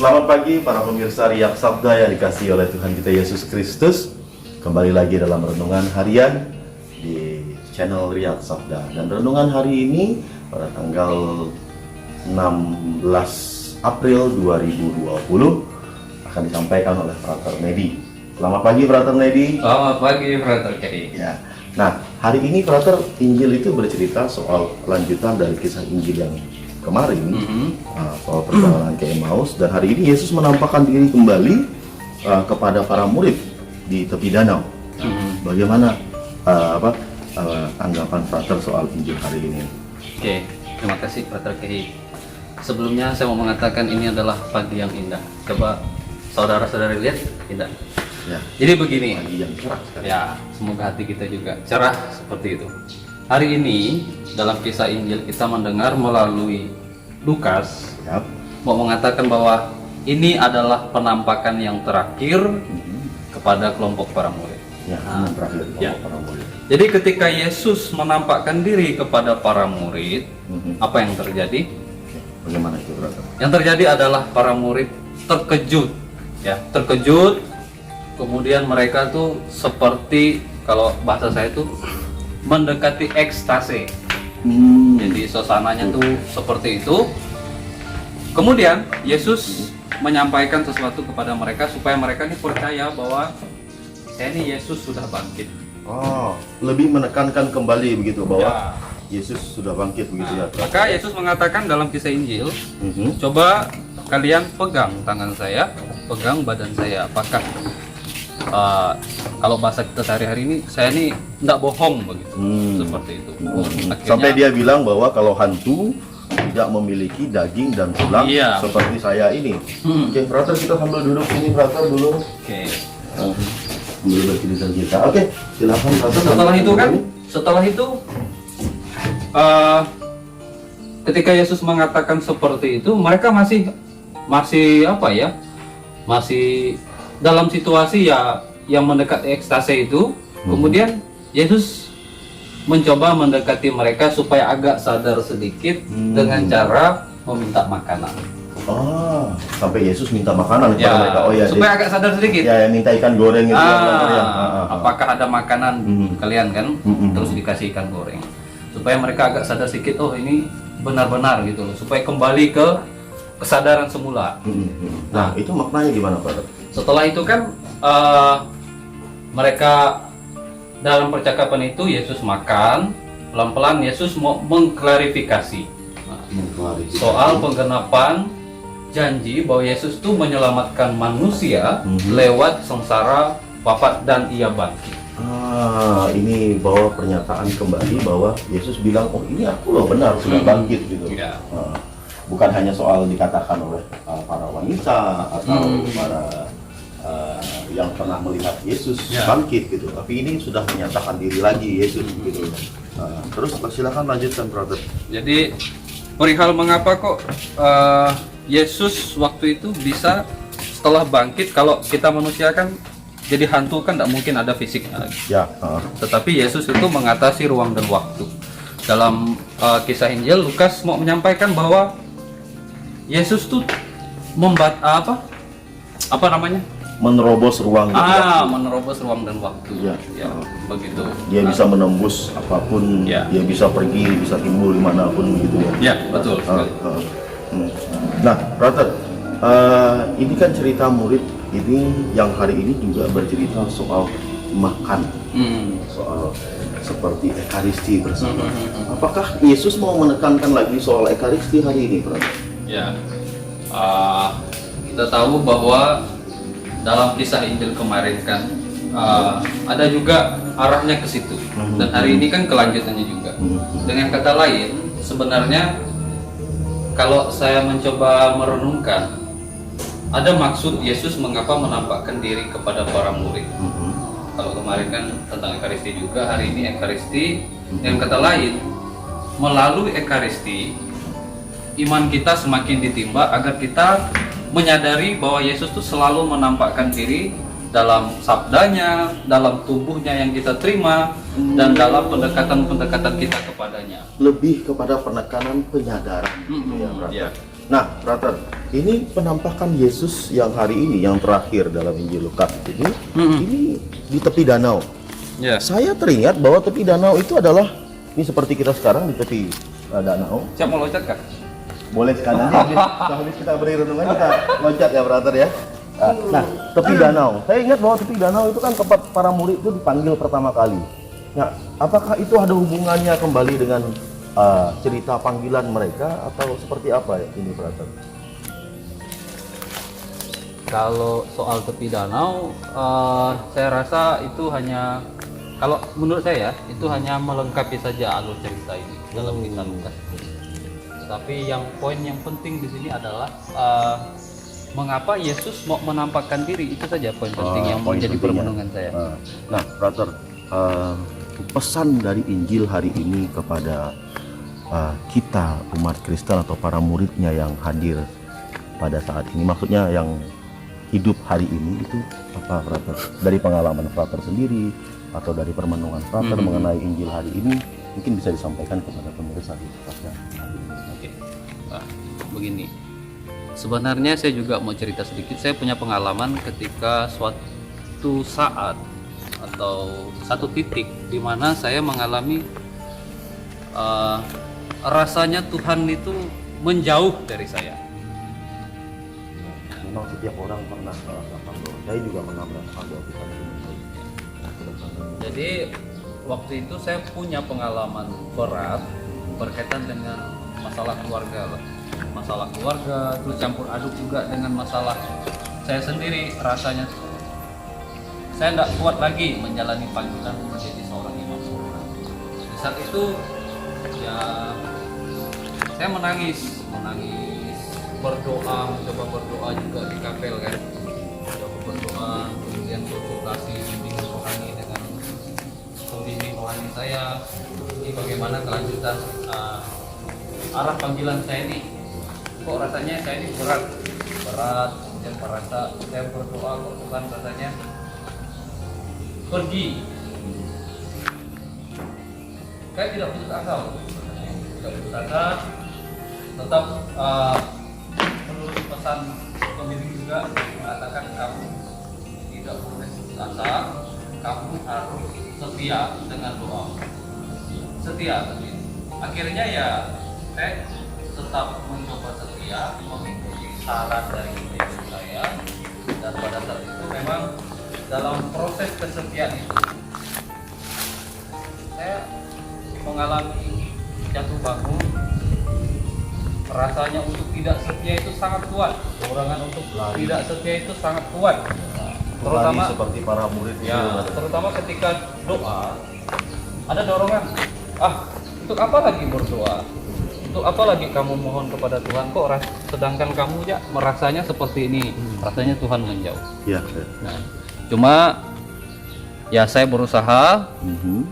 Selamat pagi para pemirsa Riak Sabda yang dikasihi oleh Tuhan kita Yesus Kristus. Kembali lagi dalam renungan harian di channel Riak Sabda. Dan renungan hari ini pada tanggal 16 April 2020 akan disampaikan oleh Frater Nedi. Selamat pagi Frater Nedi. Selamat pagi Frater Kei. Ya. Nah, hari ini Frater, Injil itu bercerita soal lanjutan dari kisah Injil yang kemarin, soal perjalanan ke Emmaus. Dan hari ini Yesus menampakkan diri kembali kepada para murid di tepi danau. Bagaimana anggapan Frater soal Injil hari ini? Oke, terima kasih Frater Kei. Sebelumnya saya mau mengatakan ini adalah pagi yang indah. Coba saudara-saudari lihat, indah. Ya. Jadi begini, Pagi yang cerah sekali. ya semoga hati kita juga cerah seperti itu. Hari ini dalam kisah Injil kita mendengar melalui Lukas Ya. mau mengatakan bahwa ini adalah penampakan yang terakhir kepada kelompok para murid. Ya, Nah, yang terakhir ya. para murid. Jadi ketika Yesus menampakkan diri kepada para murid, apa yang terjadi? Oke, bagaimana itu Frater? Yang terjadi adalah para murid terkejut, ya, terkejut. Kemudian mereka tuh seperti, kalau bahasa saya tuh mendekati ekstase. Jadi suasananya tuh seperti itu. Kemudian Yesus menyampaikan sesuatu kepada mereka supaya mereka ini percaya bahwa ini Yesus sudah bangkit. Oh, lebih menekankan kembali begitu bahwa Ya. Yesus sudah bangkit begitu ya. Frater? Maka Yesus mengatakan dalam kisah Injil, Mhm. coba kalian pegang tangan saya, pegang badan saya. Apakah kalau bahasa kita sehari-hari ini, saya ini tidak bohong begitu, seperti itu. Akhirnya, Sampai dia bilang bahwa kalau hantu tidak memiliki daging dan tulang Iya. seperti saya ini. Oke, Frater, kita sambil duduk sini, Frater, dulu. oke. Dulu bercerita kita. Oke, silakan Frater. Setelah itu ketika Yesus mengatakan seperti itu, mereka masih apa ya? Masih dalam situasi ya yang mendekati ekstase itu. Kemudian Yesus mencoba mendekati mereka supaya agak sadar sedikit dengan cara meminta makanan. Oh, sampai Yesus minta makanan kepada mereka. Oh ya, supaya agak sadar sedikit. ya minta ikan goreng itu Frater, ya. Apakah ada makanan kalian kan? Terus dikasih ikan goreng supaya mereka agak sadar sedikit. Oh, ini benar-benar gitu loh, supaya kembali ke kesadaran semula. Nah, itu maknanya gimana, Frater? Setelah itu kan mereka dalam percakapan itu Yesus makan, pelan-pelan Yesus mau mengklarifikasi soal penggenapan janji bahwa Yesus itu menyelamatkan manusia lewat sengsara, wafat, dan ia bangkit. Ini bahwa pernyataan kembali bahwa Yesus bilang, oh ini aku loh benar sudah bangkit gitu. Ya. Bukan hanya soal dikatakan oleh para wanita atau para yang pernah melihat Yesus bangkit gitu, tapi ini sudah menyatakan diri lagi Yesus gitu. Terus silakan lanjutkan, Brother. Jadi perihal mengapa kok Yesus waktu itu bisa setelah bangkit, kalau kita manusia kan jadi hantu kan tidak mungkin ada fisiknya lagi. Ya. Tetapi Yesus itu mengatasi ruang dan waktu. Dalam kisah Injil, Lukas mau menyampaikan bahwa Yesus tuh Menerobos ruang dan waktu. menerobos ruang dan waktu. Ya. Begitu. Dia bisa menembus apapun, Ya. dia bisa pergi, bisa timbul dimanapun begitu ya. Ya, betul sekali. Nah, Brother, ini kan cerita murid ini yang hari ini juga bercerita soal makan, soal seperti Ekaristi bersama. Apakah Yesus mau menekankan lagi soal Ekaristi hari ini, Brother? Ya, kita tahu bahwa dalam kisah Injil kemarin kan ada juga arahnya ke situ, dan hari ini kan kelanjutannya juga. Dengan kata lain, sebenarnya kalau saya mencoba merenungkan, ada maksud Yesus mengapa menampakkan diri kepada para murid. Kalau kemarin kan tentang Ekaristi juga, hari ini Ekaristi. Dengan kata lain, melalui Ekaristi, iman kita semakin ditimba agar kita menyadari bahwa Yesus itu selalu menampakkan diri dalam sabdanya, dalam tubuhnya yang kita terima, dan dalam pendekatan-pendekatan kita kepadanya. Lebih kepada penekanan penyadaran, Ya. Nah, brother, ini penampakan Yesus yang hari ini, yang terakhir dalam Injil Lukas ini, ini di tepi danau. Ya. Saya teringat bahwa tepi danau itu adalah, ini seperti kita sekarang di tepi danau. Siap mau loncat kak? Boleh sekali, nanti habis kita beri renungan kita loncat ya brother ya. Nah, tepi danau. Saya ingat bahwa tepi danau itu kan tempat para murid itu dipanggil pertama kali. Nah, apakah itu ada hubungannya kembali dengan cerita panggilan mereka atau seperti apa ya ini brother? Kalau soal tepi danau, saya rasa itu hanya, kalau menurut saya itu hanya melengkapi saja alur cerita ini dalam kisah Lukas. Tapi yang poin yang penting di sini adalah mengapa Yesus mau menampakkan diri, itu saja poin penting yang menjadi permenungan saya. Nah, brother, pesan dari Injil hari ini kepada kita umat Kristen atau para muridnya yang hadir pada saat ini, maksudnya yang hidup hari ini itu apa, brother? Dari pengalaman brother sendiri atau dari permenungan brother mengenai Injil hari ini, mungkin bisa disampaikan kepada pemirsa di Sabda. Oke, nah, begini. Sebenarnya saya juga mau cerita sedikit. Saya punya pengalaman ketika suatu saat atau satu titik di mana saya mengalami rasanya Tuhan itu menjauh dari saya. Memang setiap orang pernah merasakan, saya juga pernah merasakan bahwa Tuhan itu menjauh. Jadi waktu itu saya punya pengalaman berat berkaitan dengan masalah keluarga, terus campur aduk juga dengan masalah saya sendiri. Rasanya saya tidak kuat lagi menjalani panggilan menjadi seorang imam. Di saat itu ya saya menangis, berdoa, mencoba berdoa juga di kapel kan, mencoba berdoa, kemudian konsultasi bimbingan rohani dengan pembimbing rohani saya, ini bagaimana kelanjutan arah panggilan saya ini. Kok rasanya saya ini berat, kemudian merasa saya berdoa kok Tuhan rasanya pergi. Saya tidak putus asa, tetap menurut pesan pembimbing juga mengatakan kamu tidak boleh putus asa, kamu harus setia dengan doa. Setia, tapi akhirnya ya saya tetap mencoba setia mengikuti saran dari ibu saya, dan pada saat itu memang dalam proses kesetiaan itu saya mengalami jatuh bangun. Rasanya untuk tidak setia itu sangat kuat, dorongan untuk tidak setia itu sangat kuat, terutama seperti para murid ya, terutama ketika doa ada dorongan, untuk apa lagi berdoa, untuk apa lagi kamu mohon kepada Tuhan, kok sedangkan kamu ya merasanya seperti ini, rasanya Tuhan menjauh. Ya. Nah, cuma ya saya berusaha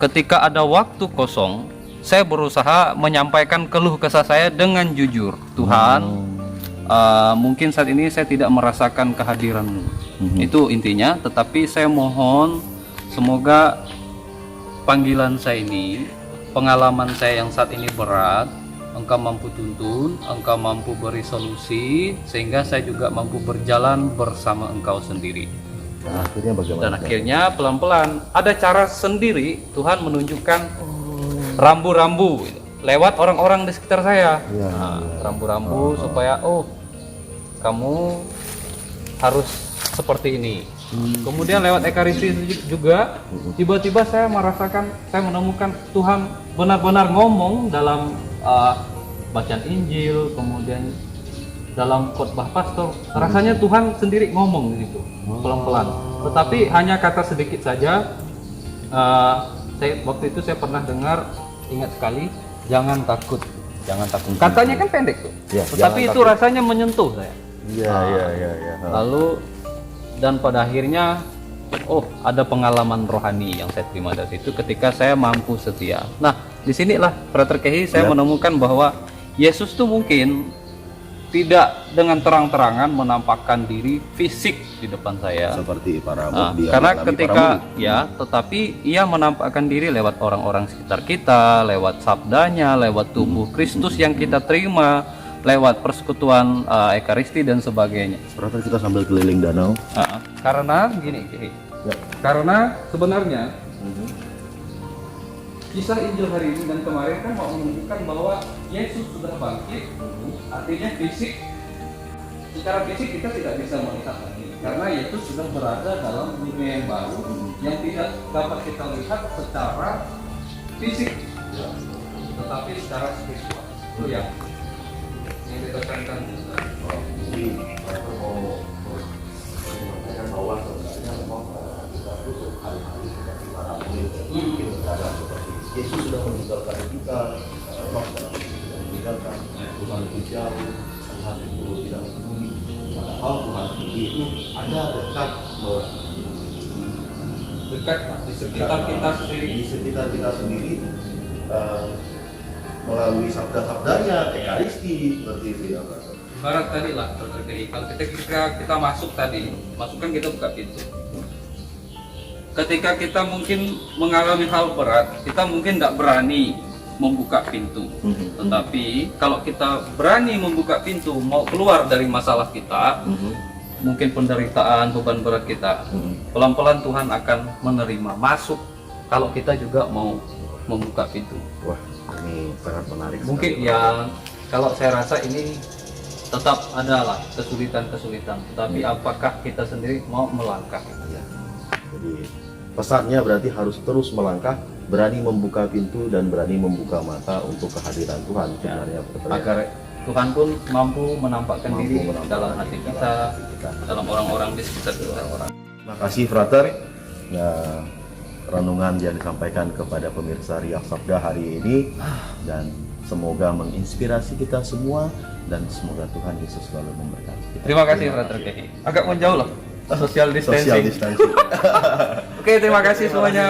ketika ada waktu kosong, saya berusaha menyampaikan keluh kesah saya dengan jujur. Tuhan, mungkin saat ini saya tidak merasakan kehadiran-Mu. Itu intinya, tetapi saya mohon semoga panggilan saya ini, pengalaman saya yang saat ini berat, Engkau mampu tuntun, Engkau mampu beri solusi, sehingga saya juga mampu berjalan bersama Engkau sendiri. Dan akhirnya bagaimana? Dan akhirnya pelan-pelan ada cara sendiri Tuhan menunjukkan rambu-rambu gitu, lewat orang-orang di sekitar saya. Rambu-rambu supaya kamu harus seperti ini. Kemudian lewat ekaristi juga tiba-tiba saya merasakan, saya menemukan Tuhan benar-benar ngomong dalam bacaan Injil, kemudian dalam khotbah pastor. Rasanya Tuhan sendiri ngomong di situ pelan-pelan. Tetapi hanya kata sedikit saja. Waktu itu saya pernah dengar, ingat sekali, jangan takut. Katanya kan pendek tuh, ya, tetapi itu rasanya menyentuh saya. Iya. Lalu dan pada akhirnya, ada pengalaman rohani yang saya terima dari situ ketika saya mampu setia. Nah, disinilah Brother Kehi saya menemukan bahwa Yesus tuh mungkin tidak dengan terang-terangan menampakkan diri fisik di depan saya seperti para karena ketika tetapi ia menampakkan diri lewat orang-orang sekitar kita, lewat sabdanya, lewat tubuh Kristus yang kita terima, lewat persekutuan ekaristi dan sebagainya. Brother, kita sambil keliling danau. Karena gini, Ya. karena sebenarnya kisah Injil hari ini dan kemarin kan mau menunjukkan bahwa Yesus sudah bangkit, artinya fisik, secara fisik kita tidak bisa melihat lagi, karena Yesus sudah berada dalam dunia yang baru yang tidak dapat kita lihat secara fisik, tetapi secara spiritual. Itu yang ditekankan. Jadi, brother mau menyampaikan bahwa sebenarnya memang kita butuh hari-hari seperti para murid, kita kadang seperti Yesus sudah meninggalkan kita, roh dalam diri sudah meninggalkan, Tuhan itu jauh, Tuhan itu tidak peduli. Padahal Tuhan sendiri itu ada dekat Dekat di sekitar kita sendiri. di sekitar kita sendiri, melalui sabda-sabdanya, ekaristi, seperti itu ya, brother. Barat tadi lah kalau ketika kita masuk tadi, masukkan kita buka pintu. Ketika kita mungkin mengalami hal berat, kita mungkin tidak berani membuka pintu. Tetapi kalau kita berani membuka pintu, mau keluar dari masalah kita, mungkin penderitaan, beban berat kita, pelan-pelan Tuhan akan menerima masuk kalau kita juga mau membuka pintu. Wah, ini sangat menarik. Mungkin sekali. ya kalau saya rasa ini tetap adalah kesulitan-kesulitan, tetapi apakah kita sendiri mau melangkah? Ya. Jadi pesannya berarti harus terus melangkah, berani membuka pintu dan berani membuka mata untuk kehadiran Tuhan sebenarnya. Brother, ya. Agar Tuhan pun mampu menampakkan Mampu diri menampakkan dalam hati diri kita, dalam hati kita. dalam orang-orang di sekitar kita. Terima kasih, Frater. Nah, renungan yang disampaikan kepada pemirsa Riak Sabda hari ini, dan semoga menginspirasi kita semua, dan semoga Tuhan Yesus selalu memberkati kita. Terima kasih, Frater Kehi. Agak menjauh loh, social Social distancing. distancing. Oke, terima kasih semuanya.